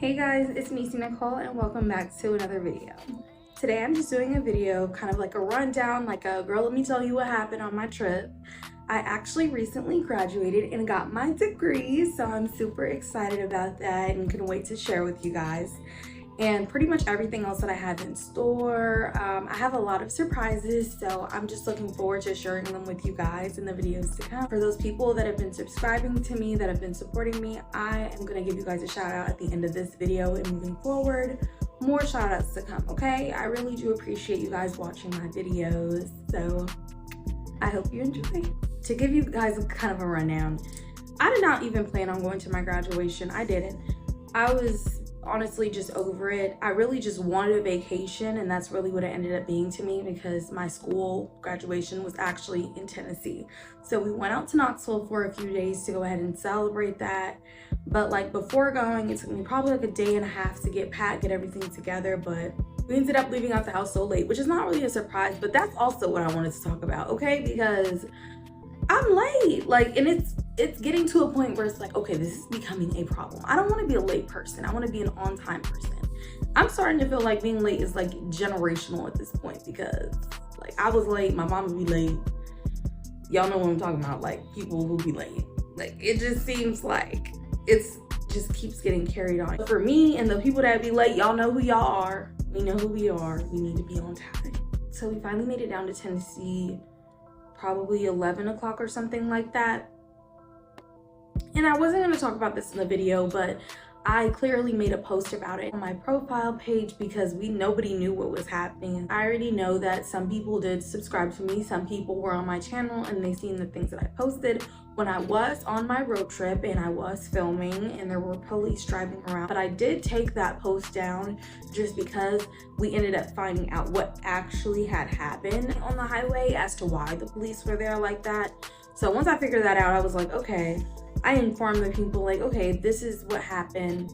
Hey guys, it's Nisi Nicole and welcome back to another video. Today I'm just doing a video, kind of like a rundown, like a girl, let me tell you what happened on my trip. I actually recently graduated and got my degree, so I'm super excited about that and can wait to share with you guys. And pretty much everything else that I have in store. I have a lot of surprises, so I'm just looking forward to sharing them with you guys in the videos to come. For those people that have been subscribing to me, that have been supporting me, I am gonna give you guys a shout out at the end of this video, and moving forward, more shout outs to come, okay? I really do appreciate you guys watching my videos, so I hope you enjoy. To give you guys kind of a rundown, I did not even plan on going to my graduation. I didn't. I was honestly just over it. I really just wanted a vacation, and that's really what it ended up being to me, because my school graduation was actually in Tennessee. So we went out to Knoxville for a few days to go ahead and celebrate that. But like before going, it took me probably like a day and a half to get packed, get everything together. But we ended up leaving out the house so late, which is not really a surprise, but that's also what I wanted to talk about, okay? Because I'm late, like, and it's getting to a point where it's like, okay, this is becoming a problem. I don't want to be a late person. I want to be an on-time person. I'm starting to feel like being late is like generational at this point, because like I was late, my mom would be late. Y'all know what I'm talking about, like people who be late. Like it just seems like it's just keeps getting carried on. But for me and the people that be late, y'all know who y'all are. We know who we are. We need to be on time. So we finally made it down to Tennessee, probably 11 o'clock or something like that. And I wasn't going to talk about this in the video, but I clearly made a post about it on my profile page because nobody knew what was happening. I already know that some people did subscribe to me. Some people were on my channel and they seen the things that I posted when I was on my road trip and I was filming and there were police driving around. But I did take that post down just because we ended up finding out what actually had happened on the highway as to why the police were there like that. So once I figured that out, I was like, okay. I informed the people like, okay, this is what happened,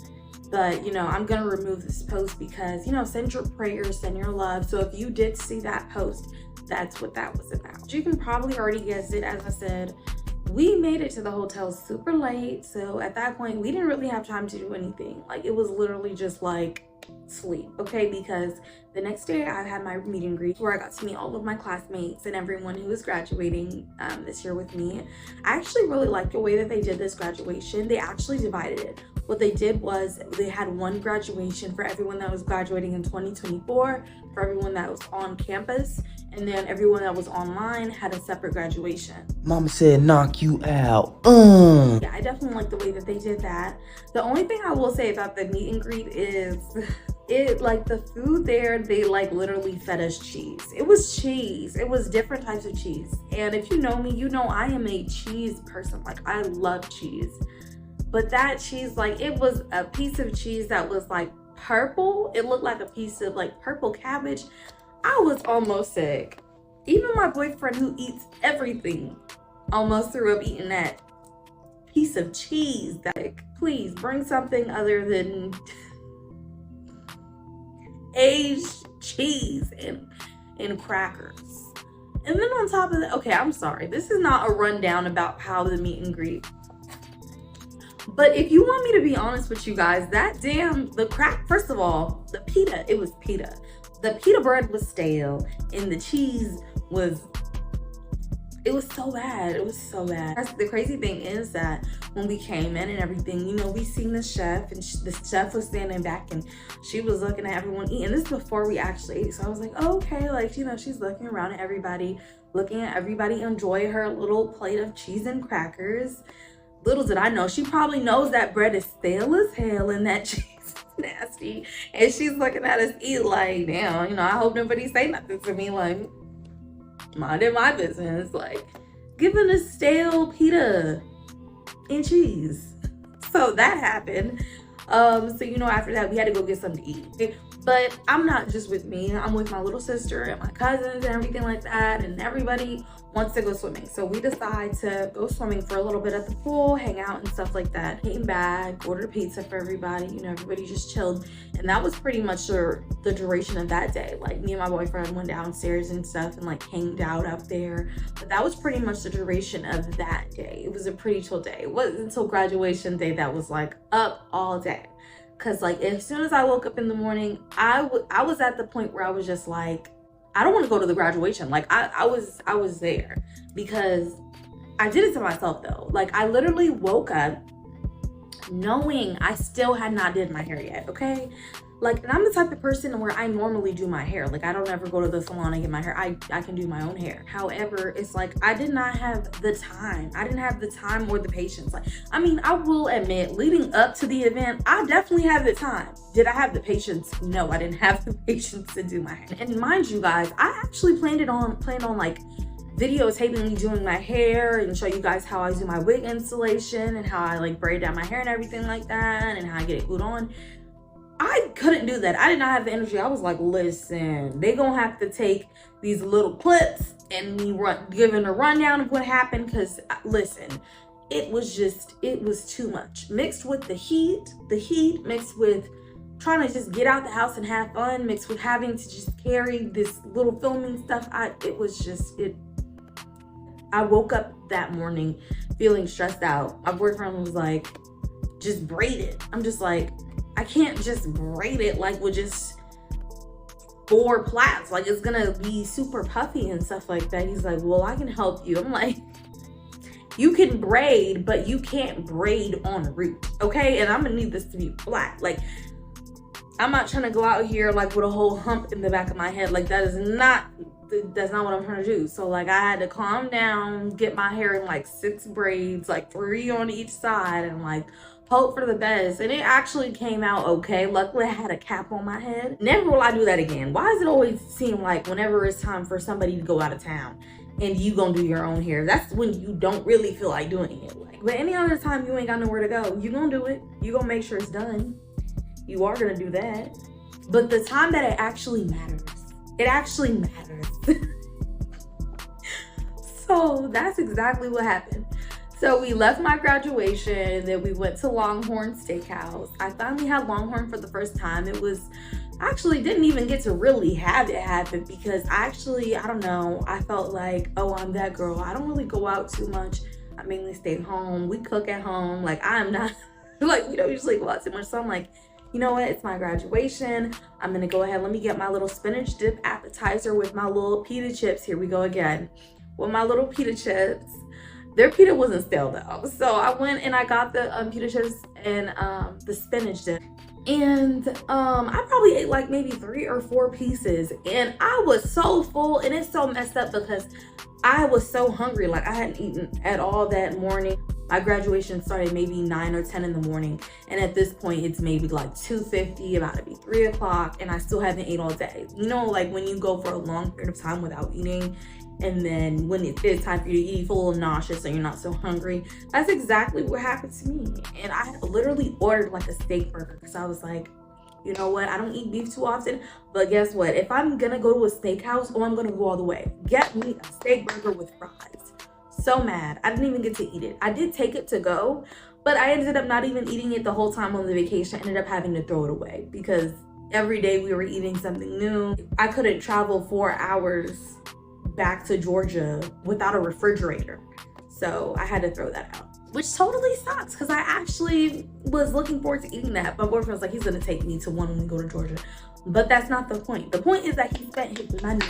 but you know, I'm gonna remove this post because, you know, send your prayers, send your love. So if you did see that post, that's what that was about. You can probably already guess it. As I said, we made it to the hotel super late. So at that point, we didn't really have time to do anything. Like it was literally just like sleep, okay? Because the next day I had my meet and greet where I got to meet all of my classmates and everyone who was graduating this year with me. I actually really liked the way that they did this graduation. They actually divided it. What they did was they had one graduation for everyone that was graduating in 2024, for everyone that was on campus, and then everyone that was online had a separate graduation. Mama said knock you out. Yeah, I definitely like the way that they did that. The only thing I will say about the meet and greet is like the food there, they like literally fed us cheese. It was cheese. It was different types of cheese. And if you know me, you know I am a cheese person. Like I love cheese. But that cheese, like it was a piece of cheese that was like purple. It looked like a piece of like purple cabbage. I was almost sick. Even my boyfriend, who eats everything, almost threw up eating that piece of cheese. Like, please bring something other than aged cheese and crackers. And then on top of that, okay, I'm sorry, this is not a rundown about how the meet and greet. But if you want me to be honest with you guys, first of all, the pita, it was pita. The pita bread was stale and the cheese was, it was so bad. It was so bad. The crazy thing is that when we came in and everything, you know, we seen the chef, and the chef was standing back and she was looking at everyone eating. This is before we actually ate. So I was like, oh, okay, like, you know, she's looking around at everybody, looking at everybody enjoy her little plate of cheese and crackers. Little did I know, she probably knows that bread is stale as hell and that cheese is nasty. And she's looking at us eat like, damn, you know, I hope nobody say nothing to me. Like, minding my business, like giving a stale pita and cheese. So that happened. So you know, after that we had to go get something to eat. But I'm not just with me, I'm with my little sister and my cousins and everything like that, and everybody wants to go swimming. So we decide to go swimming for a little bit at the pool, hang out and stuff like that. Came back, ordered pizza for everybody, you know, everybody just chilled. And that was pretty much the duration of that day. Like me and my boyfriend went downstairs and stuff and like hanged out up there. But that was pretty much the duration of that day. It was a pretty chill day. It wasn't until graduation day that was like up all day. Cause like as soon as I woke up in the morning, I was at the point where I was just like, I don't want to go to the graduation. Like I was there because I did it to myself though. Like I literally woke up knowing I still had not did my hair yet, okay? Like, and I'm the type of person where I normally do my hair. Like, I don't ever go to the salon and get my hair. I can do my own hair. However, it's like, I did not have the time. I didn't have the time or the patience. Like, I mean, I will admit, leading up to the event, I definitely had the time. Did I have the patience? No, I didn't have the patience to do my hair. And mind you guys, I actually planned on like videotaping me doing my hair and show you guys how I do my wig installation and how I like braid down my hair and everything like that and how I get it glued on. I couldn't do that. I did not have the energy. I was like, listen, they gonna have to take these little clips and me giving a rundown of what happened, because listen, it was too much. Mixed with the heat mixed with trying to just get out the house and have fun, mixed with having to just carry this little filming stuff. I woke up that morning feeling stressed out. My boyfriend was like, just braid it. I'm just like, I can't just braid it like with just 4 plaits. Like it's gonna be super puffy and stuff like that. He's like, well, I can help you. I'm like, you can braid, but you can't braid on root, okay? And I'm gonna need this to be flat. Like, I'm not trying to go out here like with a whole hump in the back of my head. Like that's not what I'm trying to do. So like I had to calm down, get my hair in like 6 braids, like 3 on each side, and like hope for the best. And it actually came out okay. Luckily I had a cap on my head. Never will I do that again. Why does it always seem like whenever it's time for somebody to go out of town and you gonna do your own hair, that's when you don't really feel like doing it? Like, but any other time you ain't got nowhere to go, you gonna do it. You gonna make sure it's done. You are gonna do that. But the time that it actually matters, it actually matters. So that's exactly what happened. So we left my graduation, then we went to Longhorn Steakhouse. I finally had Longhorn for the first time. It was, I actually didn't even get to really have it happen because I don't know, I felt like, oh, I'm that girl. I don't really go out too much. I mainly stay home. We cook at home. Like I'm not, like we don't usually go out too much. So I'm like, you know what, it's my graduation. I'm gonna go ahead, let me get my little spinach dip appetizer with my little pita chips. Here we go again. With my little pita chips. Their pita wasn't stale though. So I went and I got the pita chips and the spinach dip. And I probably ate like maybe 3 or 4 pieces. And I was so full, and it's so messed up because I was so hungry. Like I hadn't eaten at all that morning. My graduation started maybe 9 or 10 in the morning. And at this point, it's maybe like 2:50, about to be 3 o'clock, and I still haven't ate all day. You know, like when you go for a long period of time without eating, and then when it is time for you to eat, you feel a little nauseous and you're not so hungry. That's exactly what happened to me. And I literally ordered like a steak burger because I was like, you know what? I don't eat beef too often, but guess what? If I'm gonna go to a steakhouse, I'm gonna go all the way. Get me a steak burger with fries. So mad. I didn't even get to eat it. I did take it to go, but I ended up not even eating it the whole time on the vacation. I ended up having to throw it away because every day we were eating something new. I couldn't travel 4 hours back to Georgia without a refrigerator. So I had to throw that out, which totally sucks because I actually was looking forward to eating that. My boyfriend was like, he's gonna take me to one when we go to Georgia. But that's not the point. The point is that he spent his money.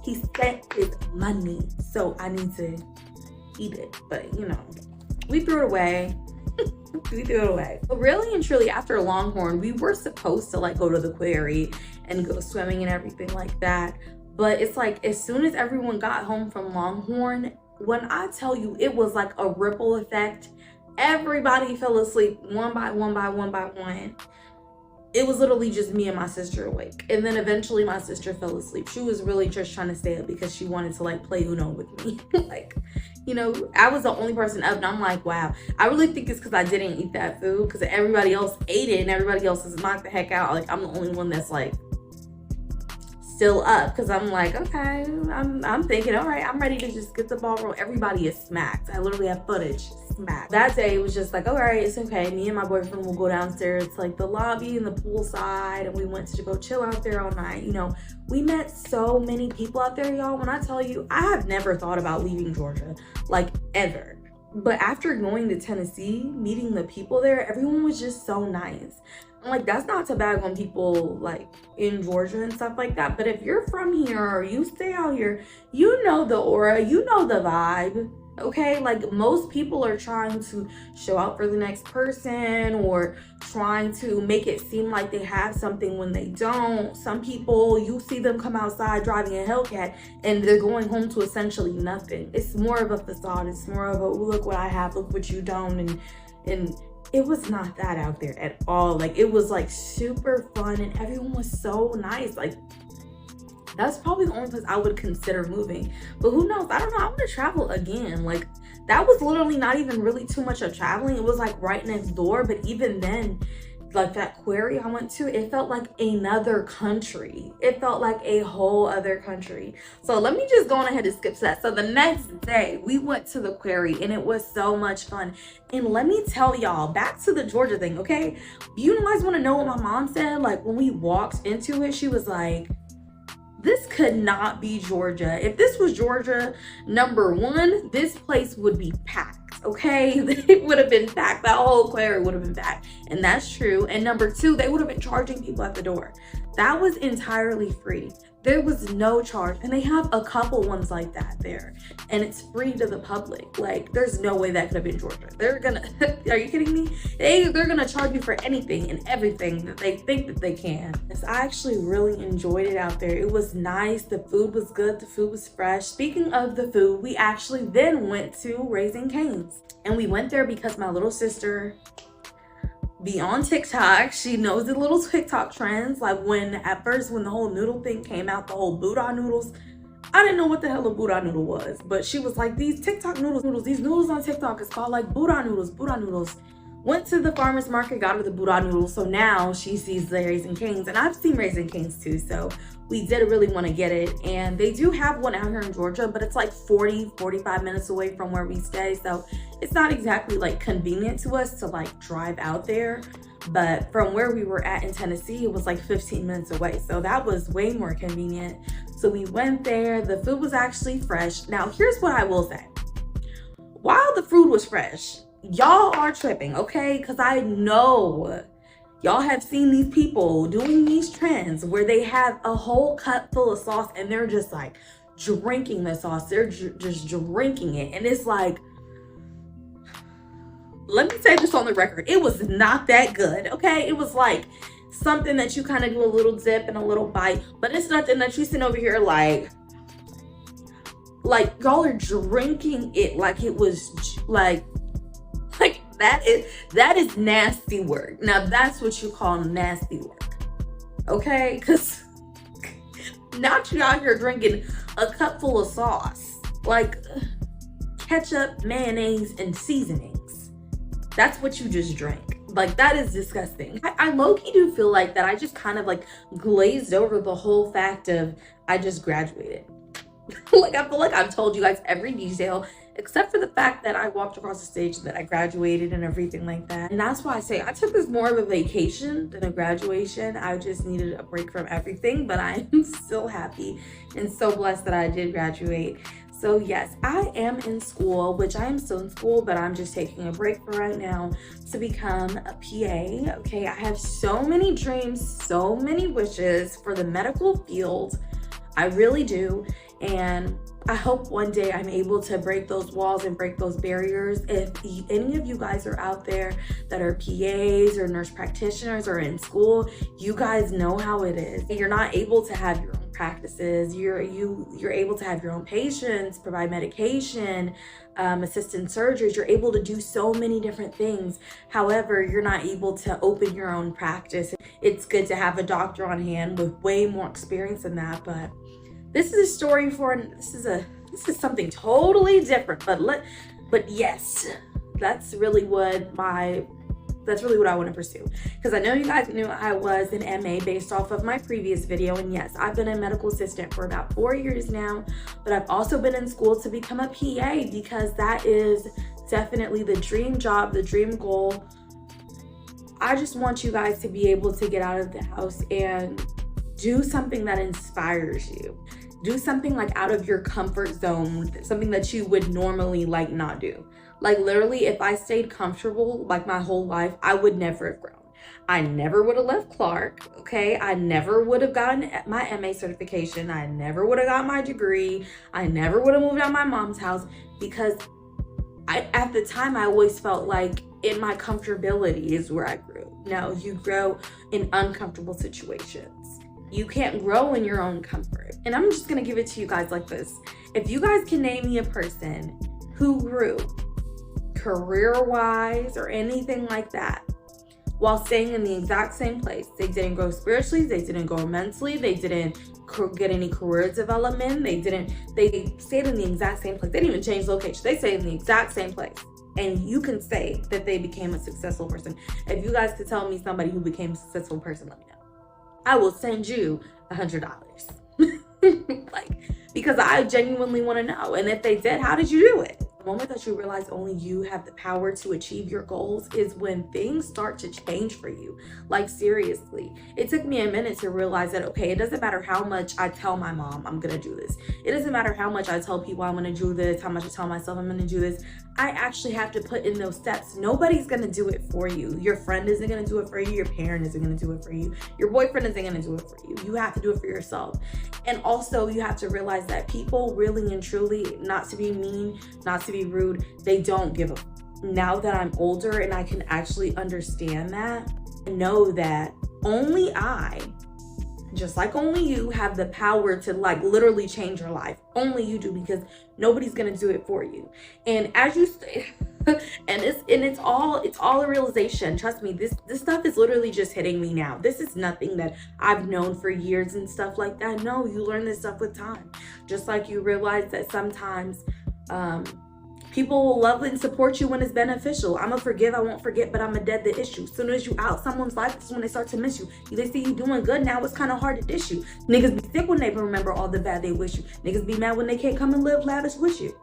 He spent his money. So I need to eat it. But you know, we threw it away. We threw it away. But really and truly, after Longhorn, we were supposed to like go to the quarry and go swimming and everything like that. But it's like, as soon as everyone got home from Longhorn, when I tell you, it was like a ripple effect. Everybody fell asleep one by one. It was literally just me and my sister awake. And then eventually my sister fell asleep. She was really just trying to stay up because she wanted to like play Uno with me. Like, you know, I was the only person up, and I'm like, wow. I really think it's because I didn't eat that food, because everybody else ate it and everybody else is knocked the heck out. Like, I'm the only one that's like still up, because I'm like, okay, I'm thinking, all right, I'm ready to just get the ball rolling. Everybody is smacked. I literally have footage smacked. That day it was just like, all right, it's okay. Me and my boyfriend will go downstairs to like the lobby and the pool side, and we went to go chill out there all night. You know, we met so many people out there, y'all. When I tell you, I have never thought about leaving Georgia, like ever. But after going to Tennessee, meeting the people there, everyone was just so nice. And like, that's not to bag on people like in Georgia and stuff like that. But if you're from here or you stay out here, you know the aura, you know the vibe. Okay, like most people are trying to show out for the next person or trying to make it seem like they have something when they don't. Some people, you see them come outside driving a Hellcat and they're going home to essentially nothing. It's more of a facade. It's more of a, "Ooh, look what I have, look what you don't." And it was not that out there at all. Like, it was like super fun and everyone was so nice. Like, that's probably the only place I would consider moving. But who knows? I don't know. I want to travel again. Like, that was literally not even really too much of traveling. It was like right next door. But even then, like that quarry I went to, it felt like another country. It felt like a whole other country. So let me just go on ahead and skip to that. So the next day we went to the quarry and it was so much fun. And let me tell y'all, back to the Georgia thing, okay? You guys want to know what my mom said? Like, when we walked into it, she was like, "This could not be Georgia. If this was Georgia, number one, this place would be packed." Okay, it would have been packed. That whole quarry would have been packed. And that's true. And number two, they would have been charging people at the door. That was entirely free. There was no charge. And they have a couple ones like that there. And it's free to the public. Like, there's no way that could have been Georgia. They're gonna, are you kidding me? They're gonna charge you for anything and everything that they think that they can. So I actually really enjoyed it out there. It was nice. The food was good. The food was fresh. Speaking of the food, we actually then went to Raising Cane's. And we went there because my little sister be on TikTok. She knows the little TikTok trends. Like, at first when the whole noodle thing came out, the whole Buddha noodles, I didn't know what the hell a Buddha noodle was, but she was like, "These TikTok noodles, these noodles on TikTok is called like Buddha noodles." Went to the farmer's market, got her the Buddha noodles. So now she sees the Raising Cane's, and I've seen Raising Cane's too. So we did really want to get it. And they do have one out here in Georgia, but it's like 45 minutes away from where we stay. So it's not exactly like convenient to us to like drive out there. But from where we were at in Tennessee, it was like 15 minutes away. So that was way more convenient. So we went there. The food was actually fresh. Now, here's what I will say. While the food was fresh, y'all are tripping, okay? Because I know y'all have seen these people doing these trends where they have a whole cup full of sauce and they're just like drinking the sauce. They're just drinking it. And it's like, let me say this on the record. It was not that good, okay? It was like something that you kind of do a little dip and a little bite, but it's nothing that you sit over here like y'all are drinking it like it was like that is nasty work. Now that's what you call nasty work, okay? Because not you out here drinking a cup full of sauce, like ketchup, mayonnaise, and seasonings. That's what you just drank. Like, that is disgusting. I low-key do feel like that I just kind of like glazed over the whole fact of I just graduated. Like, I feel like I've told you guys every detail except for the fact that I walked across the stage, that I graduated and everything like that. And that's why I say I took this more of a vacation than a graduation. I just needed a break from everything, but I am still happy and so blessed that I did graduate. So yes, I am in school, which I am still in school, but I'm just taking a break for right now to become a PA. Okay, I have so many dreams, so many wishes for the medical field. I really do. And I hope one day I'm able to break those walls and break those barriers. If any of you guys are out there that are PAs or nurse practitioners or in school, you guys know how it is. You're not able to have your own practices. You're able to have your own patients, provide medication, assist in surgeries. You're able to do so many different things. However, you're not able to open your own practice. It's good to have a doctor on hand with way more experience than that, but this is a story this is something totally different, but yes, that's really what I want to pursue. Because I know you guys knew I was an MA based off of my previous video, and yes, I've been a medical assistant for about 4 years now, but I've also been in school to become a PA because that is definitely the dream job, the dream goal. I just want you guys to be able to get out of the house and do something that inspires you. Do something like out of your comfort zone, something that you would normally like not do. Like literally, if I stayed comfortable like my whole life, I would never have grown. I never would have left Clark, okay? I never would have gotten my MA certification. I never would have got my degree. I never would have moved out of my mom's house because at the time, I always felt like in my comfortability is where I grew. No, you grow in uncomfortable situations. You can't grow in your own comfort. And I'm just gonna give it to you guys like this. If you guys can name me a person who grew career-wise or anything like that while staying in the exact same place, they didn't grow spiritually, they didn't grow mentally, they didn't get any career development, they stayed in the exact same place. They didn't even change location. They stayed in the exact same place. And you can say that they became a successful person. If you guys could tell me somebody who became a successful person, let me know. I will send you $100. Because I genuinely want to know. And if they did, how did you do it? The moment that you realize only you have the power to achieve your goals is when things start to change for you. Like seriously, it took me a minute to realize that, okay, it doesn't matter how much I tell my mom I'm gonna do this. It doesn't matter how much I tell people I'm gonna do this, how much I tell myself I'm gonna do this. I actually have to put in those steps. Nobody's gonna do it for you. Your friend isn't gonna do it for you. Your parent isn't gonna do it for you. Your boyfriend isn't gonna do it for you. You have to do it for yourself. And also you have to realize that people really and truly, not to be mean, not to be rude, they don't give a now that I'm older and I can actually understand that, know that only I, just like only you, have the power to like literally change your life. Only you do, because nobody's gonna do it for you. And as you say, and it's all a realization. Trust me, this stuff is literally just hitting me now. This is nothing that I've known for years and stuff like that. No, you learn this stuff with time. Just like you realize that sometimes people will love and support you when it's beneficial. I'm a forgive, I won't forget, but I'm a dead the issue. As soon as you out someone's life, that's when they start to miss you. They see you doing good, now it's kind of hard to dish you. Niggas be sick when they remember all the bad they wish you. Niggas be mad when they can't come and live lavish with you.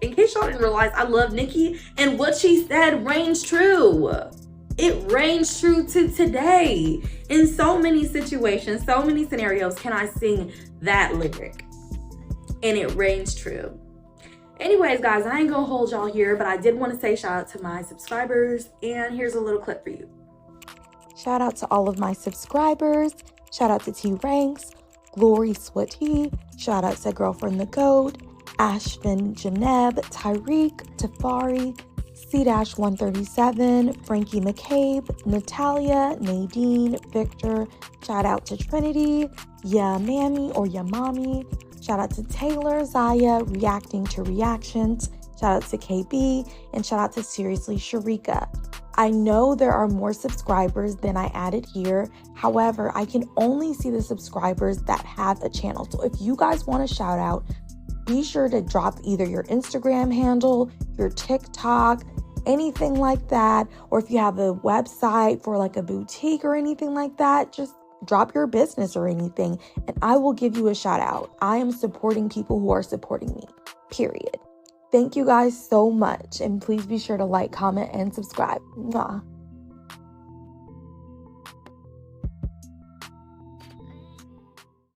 In case y'all didn't realize, I love Nicki, and what she said reigns true. It reigns true to today. In so many situations, so many scenarios can I sing that lyric, and it reigns true. Anyways, guys, I ain't gonna hold y'all here, but I did want to say shout out to my subscribers, and here's a little clip for you. Shout out to all of my subscribers. Shout out to T-Ranks, Glory Swati. Shout out to Girlfriend the Goat, Ashvin Janeb, Tyreek, Tafari, C-137, Frankie McCabe, Natalia, Nadine, Victor. Shout out to Trinity, Ya Mammy or Ya Mommy. Shout out to Taylor, Zaya, Reacting to Reactions. Shout out to KB, and shout out to Seriously Sharika. I know there are more subscribers than I added here. However, I can only see the subscribers that have a channel. So if you guys want a shout out, be sure to drop either your Instagram handle, your TikTok, anything like that. Or if you have a website for like a boutique or anything like that, just drop your business or anything, and I will give you a shout out. I am supporting people who are supporting me, period. Thank you guys so much, and please be sure to like, comment, and subscribe. Mwah.